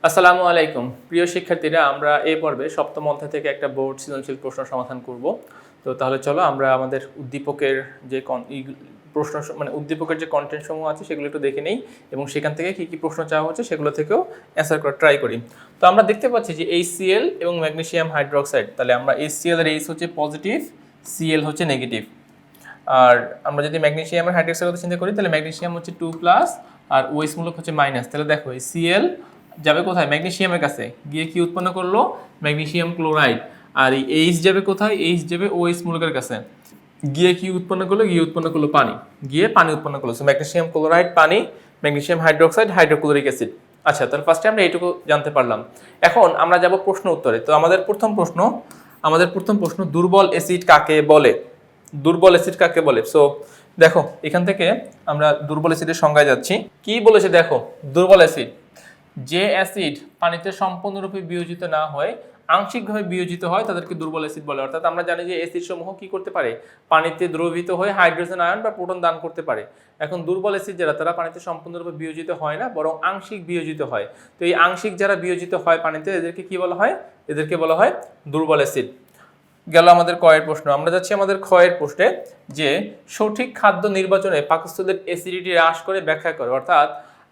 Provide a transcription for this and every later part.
আসসালামু আলাইকুম প্রিয় শিক্ষার্থীরা, আমরা এই পর্বে সপ্তম অধ্যায় থেকে একটা বোর্ড সৃজনশীল প্রশ্ন সমাধান করব। তো তাহলে চলো আমরা আমাদের উদ্দীপকের যে প্রশ্ন উদ্দীপকের যে কন্টেন্ট সমূহ আছে সেগুলো একটু দেখে নেই এবং সেখান থেকে কি কি প্রশ্ন চাওয়া হচ্ছে সেগুলো থেকেও অ্যান্সার করার ট্রাই করি। তো আমরা দেখতে পাচ্ছি যে HCl এবং ম্যাগনেসিয়াম হাইড্রোক্সাইড, তাহলে আমরা HCl এর H হচ্ছে পজিটিভ, Cl হচ্ছে নেগেটিভ। আর আমরা যদি ম্যাগনেসিয়ামের হাইড্রোক্সাইড কথা চিন্তা করি তাহলে ম্যাগনেসিয়াম হচ্ছে 2+, আর OH মূলক হচ্ছে মাইনাস। তাহলে দেখো এই Cl যাবে কোথায়? ম্যাগনেসিয়ামের কাছে, গিয়ে কি উৎপন্ন করলো? Magnesium chloride. আর এই H যাবে কোথায়? H যাবে OH মূলকের কাছে, গিয়ে কি উৎপন্ন করলো? গিয়ে উৎপন্ন করলো পানি, গিয়ে পানি উৎপন্ন করলো। সো ম্যাগনেসিয়াম ক্লোরাইড পানি, ম্যাগনেসিয়াম হাইড্রোক্সাইড হাইড্রোক্লোরিক অ্যাসিড। আচ্ছা, তাহলে ফার্স্টে আমরা এইটুকু জানতে পারলাম। এখন আমরা যাব প্রশ্ন উত্তরে। তো আমাদের প্রথম প্রশ্ন দুর্বল অ্যাসিড কাকে বলে? দুর্বল অ্যাসিড কাকে বলে? সো দেখো এখান থেকে আমরা দুর্বল অ্যাসিডের সংজ্ঞায় যাচ্ছি। কি বলেছে দেখো, দুর্বল অ্যাসিড যে অ্যাসিড পানিতে সম্পূর্ণরূপে বিয়োজিত না হয়, আংশিকভাবে বিয়োজিত হয়, তাদেরকে দুর্বল অ্যাসিড বলে। অর্থাৎ আমরা জানি যে অ্যাসিড সমূহ কি করতে পারে? পানিতে দ্রবীভূত হয়ে হাইড্রোজেন আয়ন বা প্রোটন দান করতে পারে। এখন দুর্বল অ্যাসিড যারা, তারা পানিতে সম্পূর্ণরূপে বিয়োজিত হয় না, বরং আংশিক বিয়োজিত হয়। তো এই আংশিক যারা বিয়োজিত হয় পানিতে, এদেরকে কি বলা হয়? এদেরকে বলা হয় দুর্বল অ্যাসিড। গেল আমাদের কয়ের প্রশ্ন। আমরা যাচ্ছি আমাদের ক্ষয়ের প্রশ্নে, যে সঠিক খাদ্য নির্বাচনে পাকস্থলীর অ্যাসিডিটি হ্রাস করে ব্যাখ্যা করে। অর্থাৎ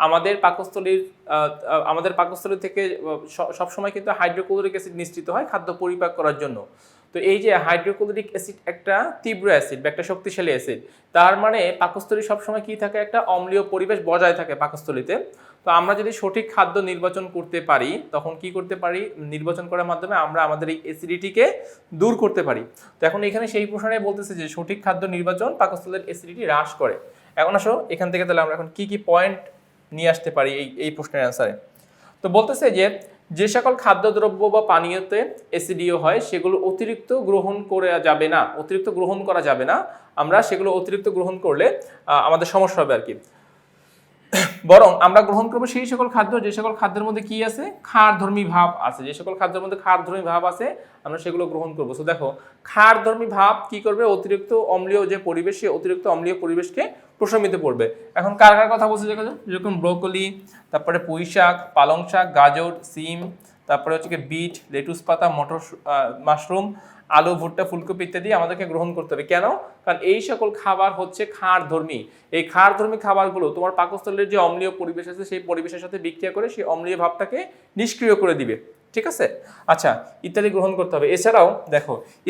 আমাদের পাকস্থলী থেকে সবসময় কিন্তু হাইড্রোক্লোরিক অ্যাসিড নিঃসৃত হয় খাদ্য পরিপাক করার জন্য। তো এই যে হাইড্রোক্লোরিক অ্যাসিড একটা তীব্র অ্যাসিড বা একটা শক্তিশালী অ্যাসিড, তার মানে পাকস্থলী সবসময় কি থাকে? একটা অম্লীয় পরিবেশ বজায় থাকে পাকস্থলীতে। তো আমরা যদি সঠিক খাদ্য নির্বাচন করতে পারি, তখন কি করতে পারি? নির্বাচন করার মাধ্যমে আমরা আমাদের এই অ্যাসিডিটিকে দূর করতে পারি। তো এখন এখানে সেই প্রশ্নে বলতেছে যে সঠিক খাদ্য নির্বাচন পাকস্থলীর অ্যাসিডিটি হ্রাস করে। এখন আসো এখান থেকে তাহলে আমরা এখন কি কি পয়েন্ট নিয়ে আসতে পারি এই প্রশ্নের অ্যান্সারে। তো বলতেছে যে সকল খাদ্যদ্রব্য বা পানীয়তে অ্যাসিডীয় হয় সেগুলো অতিরিক্ত গ্রহণ করা যাবে না। আমরা সেগুলো অতিরিক্ত গ্রহণ করলে আমাদের সমস্যা হবে আর কি। বরং আমরা গ্রহণ করবো সেই সকল খাদ্য যে সকল খাদ্যের মধ্যে কি আছে? ক্ষারধর্মী ভাব আছে। যে সকল খাদ্যের মধ্যে ক্ষারধর্মী ভাব আছে আমরা সেগুলো গ্রহণ করবো। সো দেখো, ক্ষারধর্মী ভাব কি করবে? অতিরিক্ত অম্লীয় যে পরিবেশ, সেই অতিরিক্ত অম্লীয় পরিবেশকে প্রশমিত করবে। এখন কার কার কথা বলছে দেখো, যেরকম ব্রোকলি, তারপরে পুঁই শাক, পালং শাক, গাজর, সিম, তারপরে হচ্ছে বিট, লেটুস পাতা, মটর, মাশরুম, আলু, ভুট্টা, ফুলকপি ইত্যাদি আমাদেরকে গ্রহণ করতে হবে। কেন? কারণ এই সকল খাবার হচ্ছে ক্ষারধর্মী। এই ক্ষারধর্মী খাবারগুলো তোমার পাকস্থলীর যে অম্লীয় পরিবেশ আছে সেই পরিবেশের সাথে বিক্রিয়া করে সেই অম্লীয় ভাবটাকে নিষ্ক্রিয় করে দিবে। ঠিক আছে? আচ্ছা, ইত্যাদি গ্রহণ করতে হবে।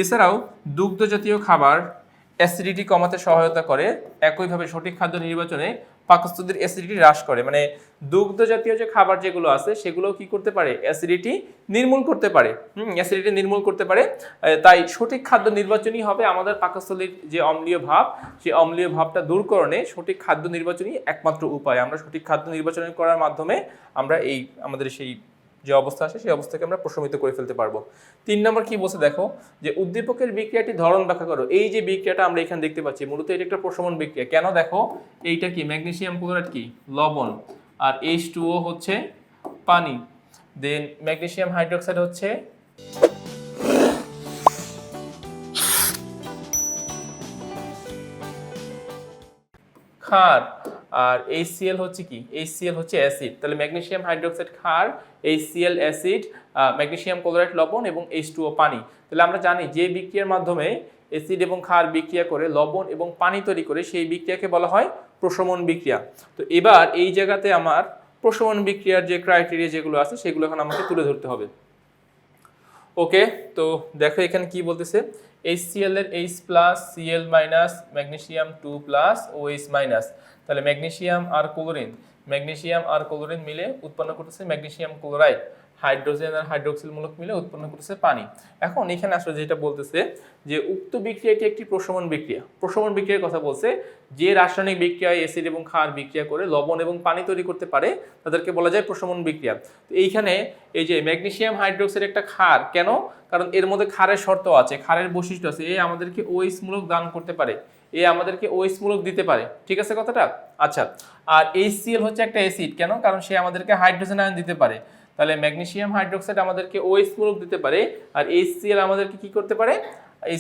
এছাড়াও দুগ্ধ জাতীয় খাবার অ্যাসিডিটি কমাতে সহায়তা করে। একইভাবে সঠিক খাদ্য নির্বাচনে পাকস্থলীর অ্যাসিডিটি হ্রাস করে। মানে দুগ্ধ জাতীয় যে খাবার যেগুলো আছে সেগুলো কি করতে পারে? অ্যাসিডিটি নির্মূল করতে পারে। অ্যাসিডিটি নির্মূল করতে পারে। তাই সঠিক খাদ্য নির্বাচনই হবে আমাদের পাকস্থলীর যে অম্লীয় ভাব, সেই অম্লীয় ভাবটা দূরকরণে সঠিক খাদ্য নির্বাচনই একমাত্র উপায়। আমরা সঠিক খাদ্য নির্বাচন করার মাধ্যমে আমরা আমাদের সেই যে অবস্থা আছে সেই অবস্থাকে আমরা প্রশমিত করে ফেলতে পারবো। 3 নম্বর কি বলছে দেখো, যে উদ্দীপকের বিক্রিয়াটি ধরন ব্যাখ্যা করো। এই যে বিক্রিয়াটা আমরা এখানে দেখতে পাচ্ছি, মূলত এটা একটা প্রশমন বিক্রিয়া। কেন? দেখো এইটা কি? ম্যাগনেসিয়াম ক্লোরাইড কি? লবণ। আর H2O হচ্ছে পানি। দেন ম্যাগনেসিয়াম হাইড্রোক্সাইড হচ্ছে ক্ষার, আর HCl হচ্ছে কি? HCl হচ্ছে অ্যাসিড। তাহলে ম্যাগনেসিয়াম হাইড্রোক্সাইড ক্ষার, HCl অ্যাসিড, ম্যাগনেসিয়াম ক্লোরাইড লবণ এবং H2O পানি। তাহলে আমরা জানি যে বিক্রিয়ার মাধ্যমে অ্যাসিড এবং ক্ষার বিক্রিয়া করে লবণ এবং পানি তৈরি করে সেই বিক্রিয়াকে বলা হয় প্রশমন বিক্রিয়া। তো এবার এই জায়গাতে আমার প্রশমন বিক্রিয়ার যে ক্রাইটেরিয়া যেগুলো আছে সেগুলো এখন আমাকে তুলে ধরতে হবে। ওকে, তো দেখো এখানে কি বলতেছে, HCl এর H+, Cl-, ম্যাগনেসিয়াম 2+, OH-। তাহলে ম্যাগনেসিয়াম আর ক্লোরিন মিলে উৎপন্ন করতেছে ম্যাগনেসিয়াম ক্লোরাইড। হাইড্রোজেন আর হাইড্রোক্সিল মূলক মিলে উৎপন্ন করতেছে পানি। এখন এখানে আসলে যেটা বলতেছে যে উক্ত বিক্রিয়াটি একটি প্রশমন বিক্রিয়া। প্রশমন বিক্রিয়ার কথা বলছে, যে রাসায়নিক বিক্রিয়ায় অ্যাসিড এবং ক্ষার বিক্রিয়া করে লবণ এবং পানি তৈরি করতে পারে তাদেরকে বলা যায় প্রশমন বিক্রিয়া। তো এইখানে এই যে ম্যাগনেসিয়াম হাইড্রোক্সাইড একটা ক্ষার, কেন? কারণ এর মধ্যে ক্ষারের শর্ত আছে, ক্ষারের বৈশিষ্ট্য আছে। এ আমাদেরকে OH মূলক দান করতে পারে, এ আমাদেরকে OH মূলক দিতে পারে। ঠিক আছে কথাটা? আচ্ছা, আর HCl হচ্ছে একটা অ্যাসিড। কেন? কারণ সে আমাদেরকে হাইড্রোজেন আয়ন দিতে পারে। তাহলে ম্যাগনেসিয়াম হাইড্রোক্সাইড আমাদেরকে OH মূলক দিতে পারে, আর HCl আমাদেরকে কি করতে পারে?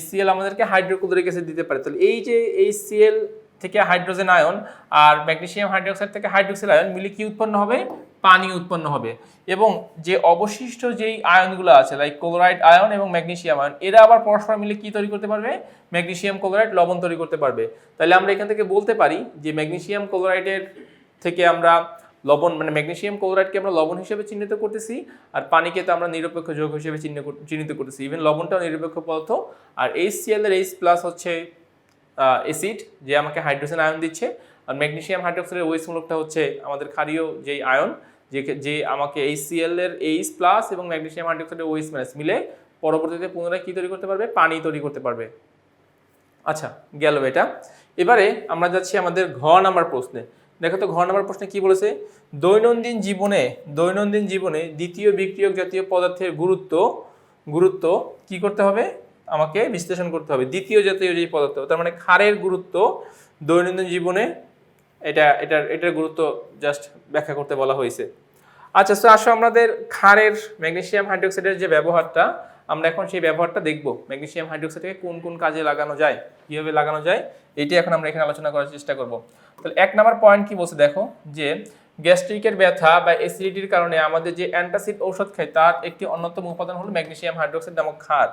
HCl আমাদেরকে হাইড্রোক্লোরিক অ্যাসিড দিতে পারে। তাহলে এই যে HCl থেকে হাইড্রোজেন আয়ন আর ম্যাগনেসিয়াম হাইড্রোক্সাইড থেকে হাইড্রোক্সিল আয়ন মিলে কি উৎপন্ন হবে, পানি উৎপন্ন হবে। এবং যে অবশিষ্ট যেই আয়নগুলো আছে লাইক ক্লোরাইড আয়ন এবং ম্যাগনেসিয়াম আয়ন, এরা আবার পরস্পর মিলে কি তৈরি করতে পারবে, ম্যাগনেসিয়াম ক্লোরাইড লবণ তৈরি করতে পারবে। তাহলে আমরা এখান থেকে বলতে পারি যে ম্যাগনেসিয়াম ক্লোরাইডের থেকে আমরা লবণ মানে ম্যাগনেসিয়াম ক্লোরাইডকে আমরা লবণ হিসেবে চিহ্নিত করতেছি, আর পানিকে তো আমরা নিরপেক্ষ যৌগ হিসেবে চিহ্নিত করতেছি। ইভেন লবণটাও নিরপেক্ষ পদার্থ। আর HCl এর H+ হচ্ছে অ্যাসিড, যে আমাকে হাইড্রোজেন আয়ন দিচ্ছে, আর ম্যাগনেসিয়াম হাইড্রোক্সাইডের OH মূলকটা হচ্ছে আমাদের ক্ষারীয় যেই আয়ন, যে আমাকে HCl এর H+ এবং ম্যাগনেসিয়াম হাইড্রোক্সাইডের OH- মিলে পরবর্তীতে পুনরায় কি তৈরি করতে পারবে, পানি তৈরি করতে পারবে। আচ্ছা, গেল এটা। এবারে আমরা যাচ্ছি আমাদের ঘ নাম্বার প্রশ্নে। দেখো তো ঘ নাম্বার প্রশ্নে কি বলেছে, দৈনন্দিন জীবনে দ্বিতীয় বিক্রিয়ক জাতীয় পদার্থের গুরুত্ব কি করতে হবে, আমাকে বিশ্লেষণ করতে হবে। দ্বিতীয় জাতীয় যে পদার্থ, তার মানে ক্ষারের গুরুত্ব দৈনন্দিন জীবনে, এটার গুরুত্ব জাস্ট ব্যাখ্যা করতে বলা হয়েছে। আচ্ছা, তো আসো আমাদের ক্ষারের ম্যাগনেসিয়াম হাইড্রোক্সাইডের যে ব্যবহারটা, আমরা এখন সেই ব্যবহারটা দেখব। ম্যাগনেসিয়াম হাইড্রোক্সাইডকে কোন কোন কাজে লাগানো যায়, কিভাবে লাগানো যায়, এটি এখন আমরা এখানে আলোচনা করার চেষ্টা করব। তাহলে 1 নাম্বার পয়েন্ট কি বলছে দেখো, যে গ্যাস্ট্রিকের ব্যথা বা অ্যাসিডিটির কারণে আমাদের যে অ্যান্টাসিড ঔষধ খাই তার একটি অন্যতম উপাদান হলো ম্যাগনেসিয়াম হাইড্রোক্সাইড নামক ক্ষার।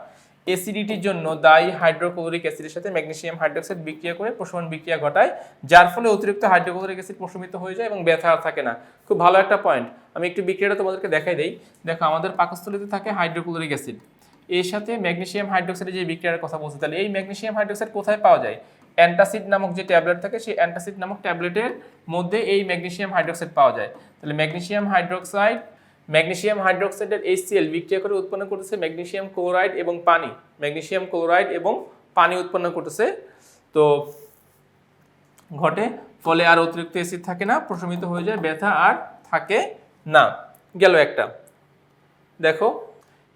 অ্যাসিডিটির জন্য দায়ী হাইড্রোক্লোরিক অ্যাসিডের সাথে ম্যাগনেসিয়াম হাইড্রোক্সাইড বিক্রিয়া করে প্রশমন বিক্রিয়া ঘটায়, যার ফলে অতিরিক্ত হাইড্রোক্লোরিক অ্যাসিড প্রশমিত হয়ে যায় এবং ব্যথা আর থাকে না। খুব ভালো একটা পয়েন্ট। আমি একটু বিক্রিয়াটা তোমাদেরকে দেখাই দেই। দেখো, আমাদের পাকস্থলীতে থাকে হাইড্রোক্লোরিক অ্যাসিড, এর সাথে ম্যাগনেসিয়াম হাইড্রোক্সাইডের যে বিক্রিয়ার কথা বলছি, তাহলে এই ম্যাগনেসিয়াম হাইড্রোক্সাইড কোথায় পাওয়া যায়, অ্যান্টাসিড নামক যে ট্যাবলেট থাকে সেই অ্যান্টাসিড নামক ট্যাবলেটের মধ্যে এই ম্যাগনেসিয়াম হাইড্রোক্সাইড পাওয়া যায়। তাহলে ম্যাগনেসিয়াম হাইড্রোক্সাইডের HCl বিক্রিয়া করে উৎপন্ন করতেছে ম্যাগনেসিয়াম ক্লোরাইড এবং পানি উৎপন্ন করতেছে। তো ঘটে, ফলে আর অতিরিক্ত অ্যাসিড থাকে না, প্রশমিত হয়ে যায়, ব্যথা আর থাকে না। গেল একটা। দেখো,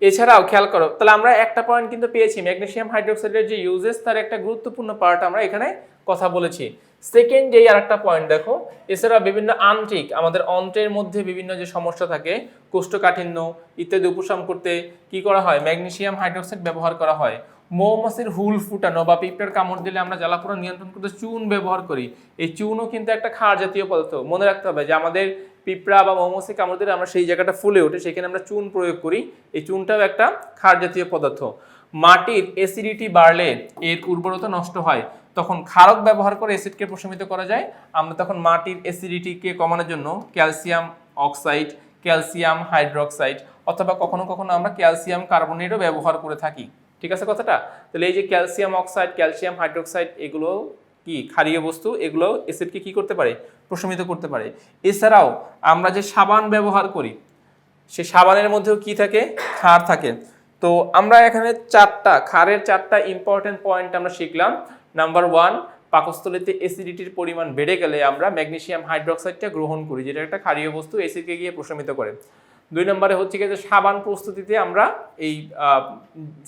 এছাড়াও খেয়াল করো, তাহলে আমরা একটা পয়েন্ট কিন্তু পেয়েছি, ম্যাগনেসিয়াম হাইড্রোক্সাইডের যে ইউজেস তার একটা গুরুত্বপূর্ণ পার্ট আমরা এখানে কথা বলেছি। সেকেন্ড যেই আরেকটা পয়েন্ট দেখো, এছাড়া বিভিন্ন আন্ত্রিক, আমাদের অন্ত্রের মধ্যে বিভিন্ন যে সমস্যা থাকে, কোষ্ঠকাঠিন্য ইত্যাদি উপশম করতে কি করা হয়, ম্যাগনেসিয়াম হাইড্রোক্সাইড ব্যবহার করা হয়। মৌমাছির হুল ফুটানো বা পিঁপড়ার কামড় দিলে আমরা জ্বালাপোড়া নিয়ন্ত্রণ করতে চুন ব্যবহার করি। এই চুনও কিন্তু একটা ক্ষার জাতীয় পদার্থ। মনে রাখতে হবে যে আমাদের পিঁপড়া বা মৌমাছি কামড় দিলে আমরা সেই জায়গাটা ফুলে ওঠে, সেখানে আমরা চুন প্রয়োগ করি। এই চুনটাও একটা ক্ষার জাতীয় পদার্থ। মাটির অ্যাসিডিটি বাড়লে এর উর্বরতা নষ্ট হয়, তখন ক্ষারক ব্যবহার করে অ্যাসিডকে প্রশমিত করা যায়। আমরা তখন মাটির অ্যাসিডিটিকে কমানোর জন্য ক্যালসিয়াম অক্সাইড, ক্যালসিয়াম হাইড্রোক্সাইড অথবা কখনো কখনো আমরা ক্যালসিয়াম কার্বনেটও ব্যবহার করে থাকি। ঠিক আছে কথাটা? তাহলে এই যে ক্যালসিয়াম অক্সাইড, ক্যালসিয়াম হাইড্রোক্সাইড, এগুলো কি ক্ষারীয় বস্তু, এগুলো অ্যাসিডকে কি করতে পারে, প্রশমিত করতে পারে। এছাড়াও আমরা যে সাবান ব্যবহার করি, সেই সাবানের মধ্যেও কি থাকে, ক্ষার থাকে। তো আমরা এখানে ক্ষারের চারটা ইম্পর্টেন্ট পয়েন্ট আমরা শিখলাম। নাম্বার 1, পাকস্থলীতে অ্যাসিডিটির পরিমাণ বেড়ে গেলে আমরা ম্যাগনেসিয়াম হাইড্রোক্সাইডটা গ্রহণ করি, যেটা একটা ক্ষারীয় বস্তু, অ্যাসিডকে গিয়ে প্রশমিত করে। 2 নম্বরে হচ্ছে যে সাবান প্রস্তুতিতে আমরা এই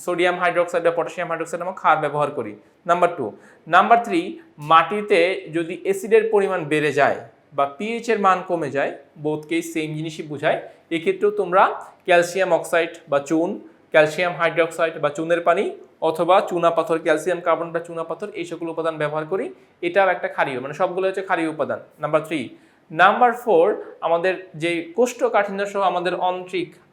সোডিয়াম হাইড্রোক্সাইড বা পটাশিয়াম হাইড্রোক্সাইড নামক ক্ষার ব্যবহার করি। নাম্বার 2। নাম্বার 3, মাটিতে যদি অ্যাসিডের পরিমাণ বেড়ে যায় বা পিএইচ এর মান কমে যায়, বোথ কেস সেম জিনিসই বোঝায়, এক্ষেত্রেও তোমরা ক্যালসিয়াম অক্সাইড বা চুন, ক্যালসিয়াম হাইড্রোক্সাইড বা চুনের পানি অথবা চুনা পাথর, ক্যালসিয়াম কার্বন বা চুনা পাথর, এই সকল উপাদান ব্যবহার করি। এটাও একটা ক্ষারীয়, মানে সবগুলো হচ্ছে ক্ষারীয় উপাদান। নাম্বার 3। নাম্বার 4, আমাদের যে কোষ্ঠকাঠিন্য সহ আমাদের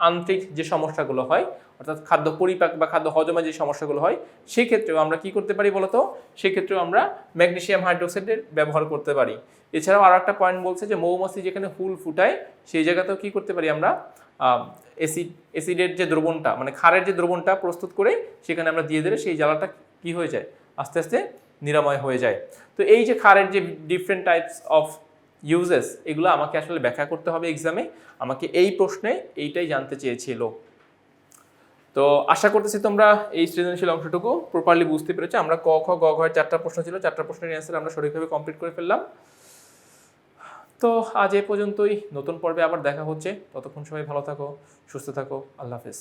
আন্ত্রিক যে সমস্যাগুলো হয়, অর্থাৎ খাদ্য পরিপাক বা খাদ্য হজমে যে সমস্যাগুলো হয়, সেক্ষেত্রেও আমরা কি করতে পারি বলতো, সেক্ষেত্রেও আমরা ম্যাগনেসিয়াম হাইড্রোক্সাইডের ব্যবহার করতে পারি। এছাড়াও আরো একটা পয়েন্ট বলছে যে মৌমাছি যেখানে হুল ফুটায় সেই জায়গাতেও কি করতে পারি আমরা, অ্যাসিডের যে দ্রবণটা, মানে ক্ষারের যে দ্রবণটা প্রস্তুত করে সেখানে আমরা দিয়ে দিলে সেই জ্বালাটা কি হয়ে যায়, আস্তে আস্তে নিরাময় হয়ে যায়। তো এই যে ক্ষারের যে ডিফারেন্ট টাইপস অফ ইউজেস, এগুলো আমাকে আসলে ব্যাখ্যা করতে হবে এক্সামে। আমাকে এই প্রশ্নে এইটাই জানতে চেয়েছিল। তো আশা করতেছি তোমরা এই সৃজনশীল অংশটুকু প্রপারলি বুঝতে পেরেছো। আমরা ক, খ, গ, ঘ 4টা প্রশ্ন ছিল, 4টা প্রশ্নের অ্যান্সার আমরা সঠিকভাবে কমপ্লিট করে ফেললাম। তো আজ এই পর্যন্তই, নতুন পর্বে আবার দেখা হচ্ছে। ততক্ষণ সবাই ভালো থাকো, সুস্থ থাকো, আল্লাহ হাফেজ।